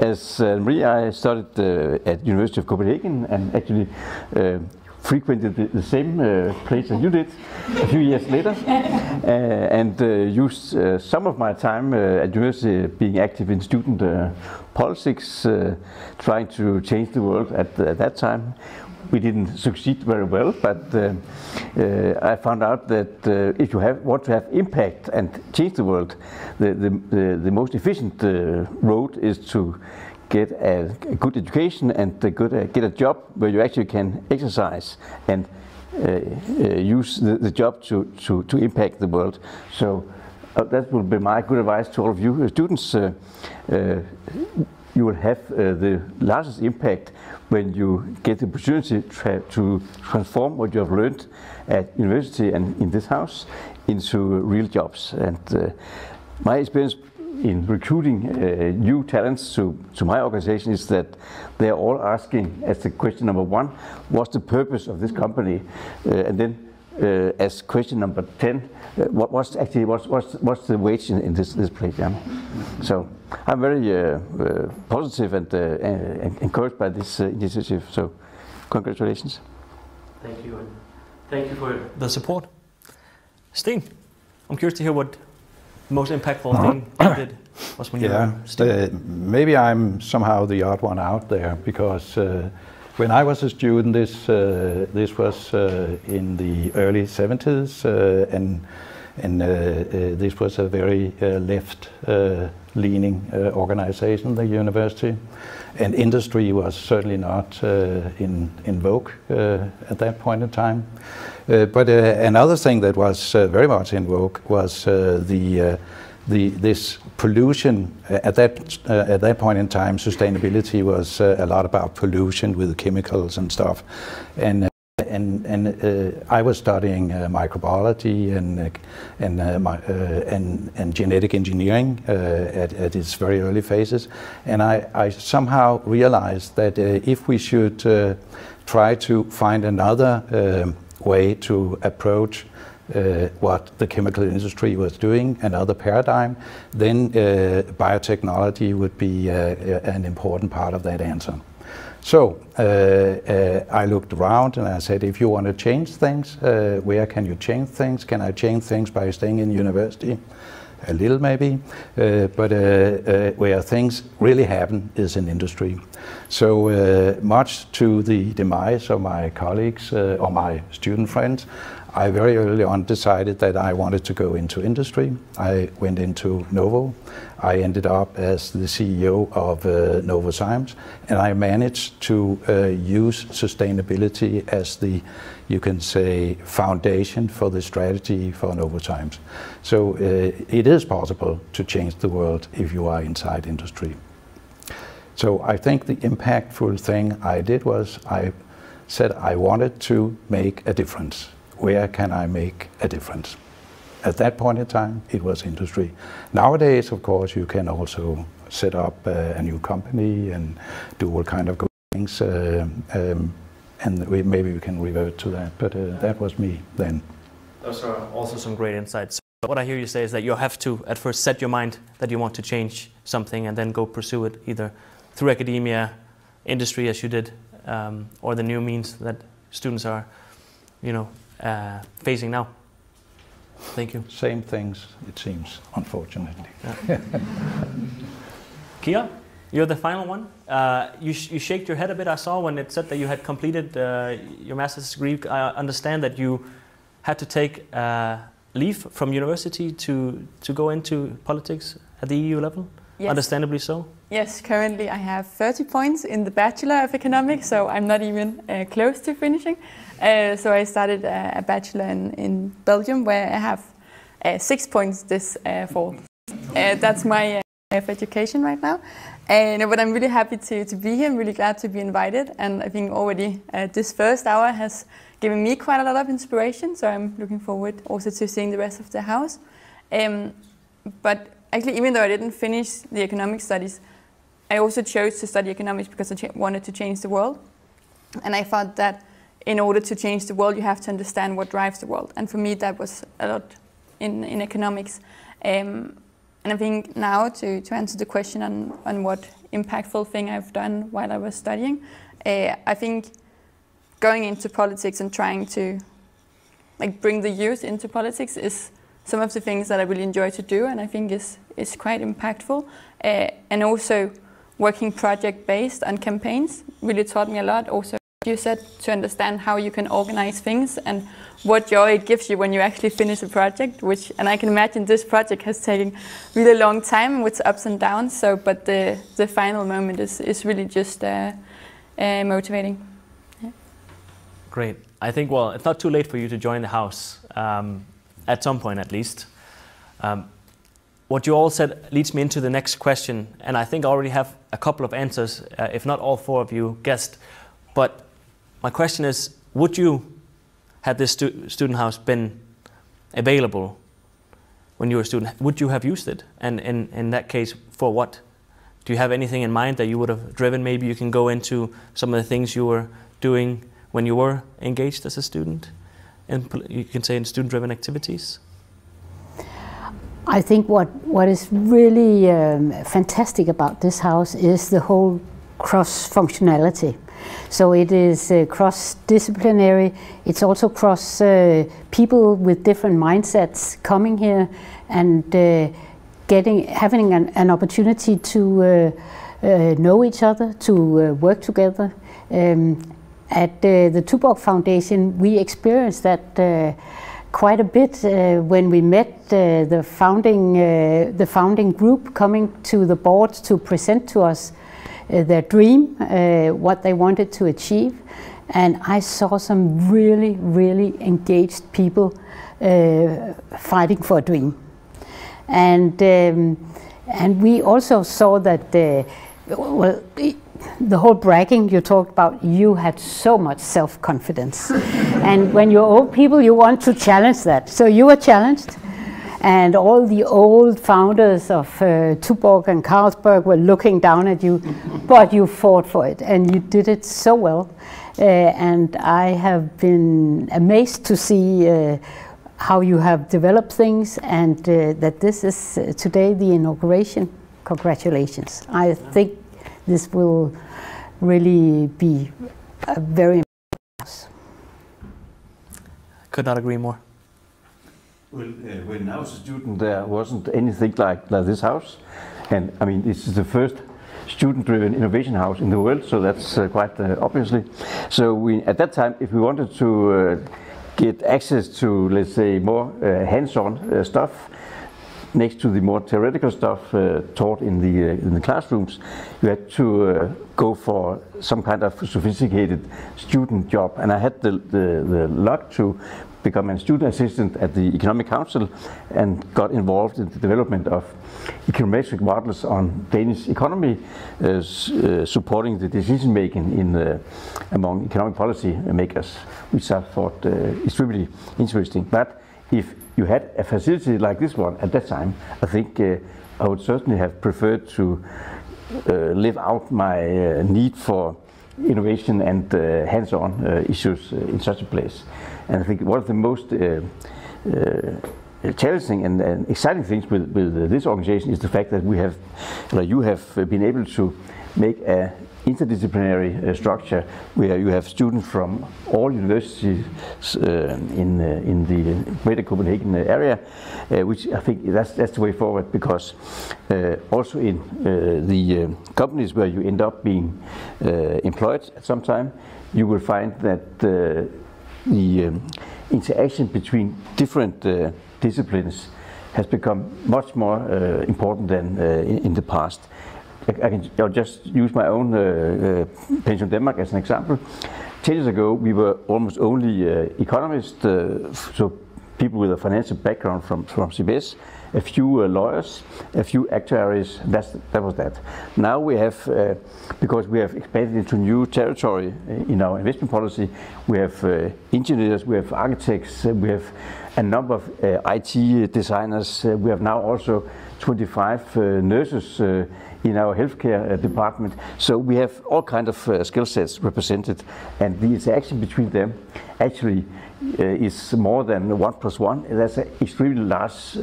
As Marie, I studied at University of Copenhagen and actually frequented the same place as you did a few years later, and used some of my time at university being active in student politics, trying to change the world at that time. We didn't succeed very well, but I found out that if you want to have impact and change the world, the most efficient road is to get a good education and get a job where you actually can exercise and use the job to impact the world. So that will be my good advice to all of you students. You will have the largest impact when you get the opportunity to transform what you have learned at university and in this house into real jobs. And my experience in recruiting new talents to my organization is that they are all asking as the question number one, what's the purpose of this company? And then as question number 10, what's the wage in this place? Yeah? So I'm very positive and encouraged by this initiative. So congratulations. Thank you, and thank you for the support. Steen, I'm curious to hear what the most impactful thing you did was when you were a student. Maybe I'm somehow the odd one out there, because when I was a student, this was in the early 70s, and this was a very left-leaning organization, the university, and industry was certainly not in vogue at that point in time. But another thing that was very much in vogue was this pollution. At that point in time, sustainability was a lot about pollution with chemicals and stuff, and I was studying microbiology and genetic engineering at its very early phases, and I somehow realized that if we should try to find another way to approach what the chemical industry was doing, another paradigm, then biotechnology would be an important part of that answer. So I looked around and I said, if you want to change things, where can you change things? Can I change things by staying in university? A little maybe, but where things really happen is in industry. So much to the demise of my colleagues or my student friends, I very early on decided that I wanted to go into industry. I went into Novo. I ended up as the CEO of Novozymes, and I managed to use sustainability as the, you can say, foundation for the strategy for Novozymes. So it is possible to change the world if you are inside industry. So I think the impactful thing I did was I said I wanted to make a difference. Where can I make a difference? At that point in time, it was industry. Nowadays, of course, you can also set up a new company and do all kind of good things, and maybe we can revert to that, but that was me then. Those are also some great insights. What I hear you say is that you have to at first set your mind that you want to change something and then go pursue it either through academia, industry as you did, or the new means that students are, facing now. Thank you. Same things, it seems, unfortunately. Yeah. Kia, you're the final one. You shaked your head a bit, I saw, when it said that you had completed your master's degree. I understand that you had to take leave from university to go into politics at the EU level? Yes. Understandably so? Yes, currently I have 30 points in the Bachelor of Economics, so I'm not even close to finishing. So I started a Bachelor in Belgium, where I have 6 points this fall. That's my education right now. But I'm really happy to be here. I'm really glad to be invited, and I think already this first hour has given me quite a lot of inspiration, so I'm looking forward also to seeing the rest of the house. But actually, even though I didn't finish the economic studies, I also chose to study economics because I wanted to change the world. And I thought that in order to change the world, you have to understand what drives the world. And for me, that was a lot in economics. And I think now, to answer the question on what impactful thing I've done while I was studying, I think going into politics and trying to bring the youth into politics is some of the things that I really enjoy to do, and I think is quite impactful. And also working project-based on campaigns really taught me a lot. Also, you said, to understand how you can organize things and what joy it gives you when you actually finish a project, and I can imagine this project has taken really long time with ups and downs, but the final moment is really just motivating. Yeah. Great. I think, well, it's not too late for you to join the house, at some point at least. What you all said leads me into the next question, and I think I already have a couple of answers, if not all four of you guessed. But my question is, would you, had this student house been available when you were a student, would you have used it? And in that case, for what? Do you have anything in mind that you would have driven? Maybe you can go into some of the things you were doing when you were engaged as a student, and you can say in student-driven activities. I think what is really fantastic about this house is the whole cross-functionality. So it is cross-disciplinary. It's also cross people with different mindsets coming here and having an opportunity to know each other, to work together. At the Tuborg Foundation, we experienced that quite a bit when we met the founding group coming to the board to present to us their dream, what they wanted to achieve. And I saw some really, really engaged people fighting for a dream. And we also saw that, the whole bragging you talked about, you had so much self-confidence. And when you're old people, you want to challenge that. So you were challenged. And all the old founders of Tuborg and Carlsberg were looking down at you, but you fought for it, and you did it so well. And I have been amazed to see how you have developed things, and that this is today the inauguration. Congratulations. I think this will really be a very important house. Could not agree more. Well, when I was a student, there wasn't anything like this house, and I mean, this is the first student-driven innovation house in the world, so that's quite obviously. So at that time, if we wanted to get access to, let's say, more hands-on stuff, next to the more theoretical stuff taught in the classrooms, you had to go for some kind of sophisticated student job, and I had the luck to become a student assistant at the Economic Council and got involved in the development of econometric models on Danish economy, supporting the decision making among economic policy makers, which I thought extremely interesting. But if you had a facility like this one at that time, I think I would certainly have preferred to live out my need for innovation and hands-on issues in such a place. And I think one of the most challenging and exciting things with this organization is the fact that you have been able to make a interdisciplinary structure where you have students from all universities in the Greater Copenhagen area, which I think that's the way forward, because also in the companies where you end up being employed at some time, you will find that the interaction between different disciplines has become much more important than in the past. I'll just use my own Pension Denmark as an example. 10 years ago, we were almost only economists, so people with a financial background from CBS, a few lawyers, a few actuaries. That was that. Now we have, because we have expanded into new territory in our investment policy, we have engineers, we have architects, we have a number of IT designers. We have now also 25 nurses in our healthcare department. So we have all kinds of skill sets represented, and the interaction between them actually is more than 1 + 1. There's an extremely large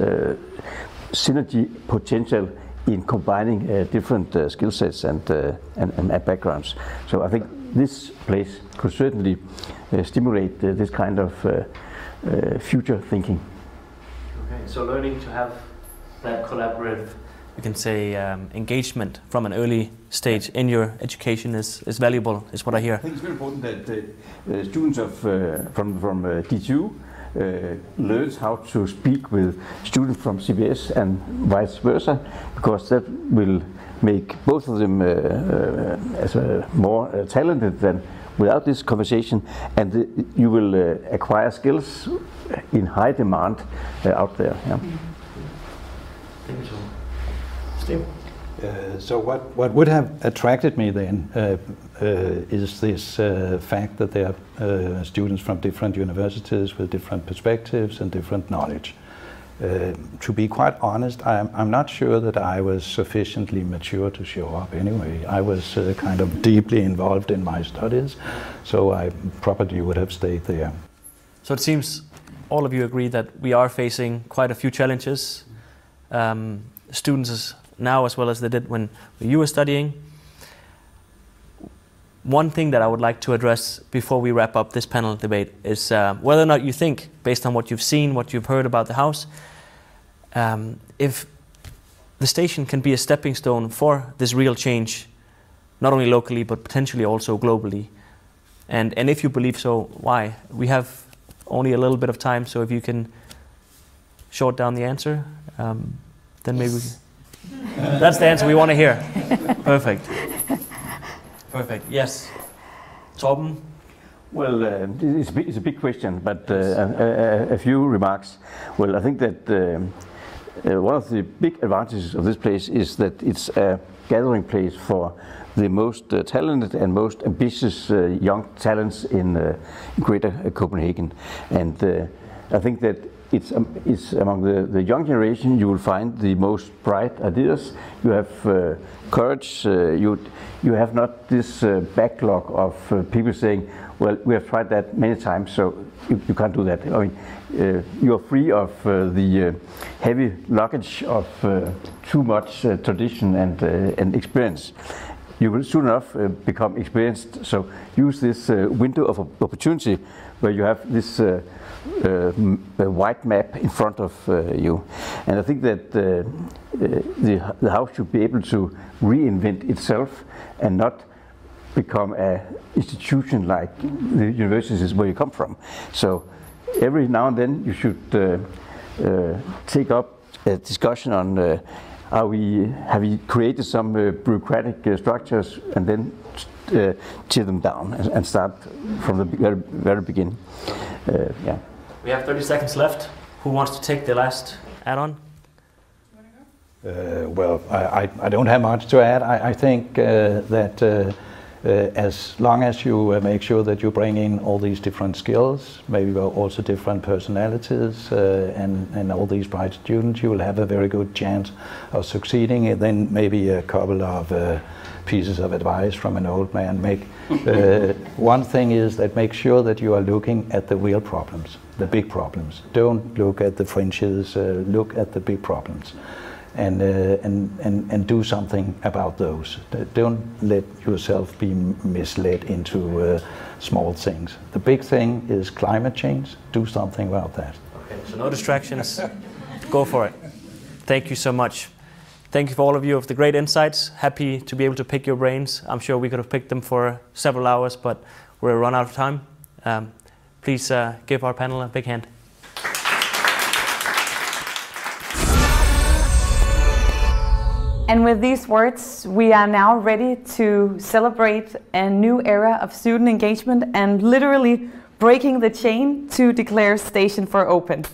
synergy potential in combining different skill sets and backgrounds. So I think this place could certainly stimulate this kind of future thinking. Okay, so learning to have that collaborative, you can say, engagement from an early stage in your education is valuable, is what I hear. I think it's very important that students from D2 learns how to speak with students from CBS and vice versa, because that will make both of them more talented than without this conversation, and you will acquire skills in high demand out there. Yeah. Thank you so much. Steve? So what would have attracted me then is this fact that there are students from different universities with different perspectives and different knowledge. To be quite honest, I'm not sure that I was sufficiently mature to show up anyway. I was kind of deeply involved in my studies, so I probably would have stayed there. So it seems all of you agree that we are facing quite a few challenges. Students now, as well as they did when you were studying. One thing that I would like to address before we wrap up this panel debate is whether or not you think, based on what you've seen, what you've heard about the house, if the station can be a stepping stone for this real change, not only locally but potentially also globally. And if you believe so, why? We have only a little bit of time, so if you can short down the answer, then maybe that's the answer we want to hear. Perfect. Perfect. Yes. Torben? Well, it's a big question, but a few remarks. Well, I think that one of the big advantages of this place is that it's a gathering place for the most talented and most ambitious young talents in Greater Copenhagen. And I think that it's among the young generation you will find the most bright ideas. You have courage. You have not this backlog of people saying, well, we have tried that many times, so you can't do that. I mean, you are free of the heavy luggage of too much tradition and experience. You will soon enough become experienced, so use this window of opportunity where you have this white map in front of you. And I think that the house should be able to reinvent itself and not become an institution like the universities where you come from. So every now and then you should take up a discussion on have we created some bureaucratic structures, and then tear them down and start from the very beginning. Yeah. We have 30 seconds left. Who wants to take the last add-on? Well, I don't have much to add. I think that as long as you make sure that you bring in all these different skills, maybe also different personalities, and all these bright students, you will have a very good chance of succeeding. And then maybe a couple of pieces of advice from an old man. One thing is that make sure that you are looking at the real problems, the big problems. Don't look at the fringes, look at the big problems. and do something about those. Don't let yourself be misled into small things. The big thing is climate change. Do something about that. Okay, so no distractions. Go for it. Thank you so much. Thank you for all of you of the great insights. Happy to be able to pick your brains. I'm sure we could have picked them for several hours, but we're run out of time. Please give our panel a big hand. And with these words, we are now ready to celebrate a new era of student engagement and literally breaking the chain to declare Station 4 open.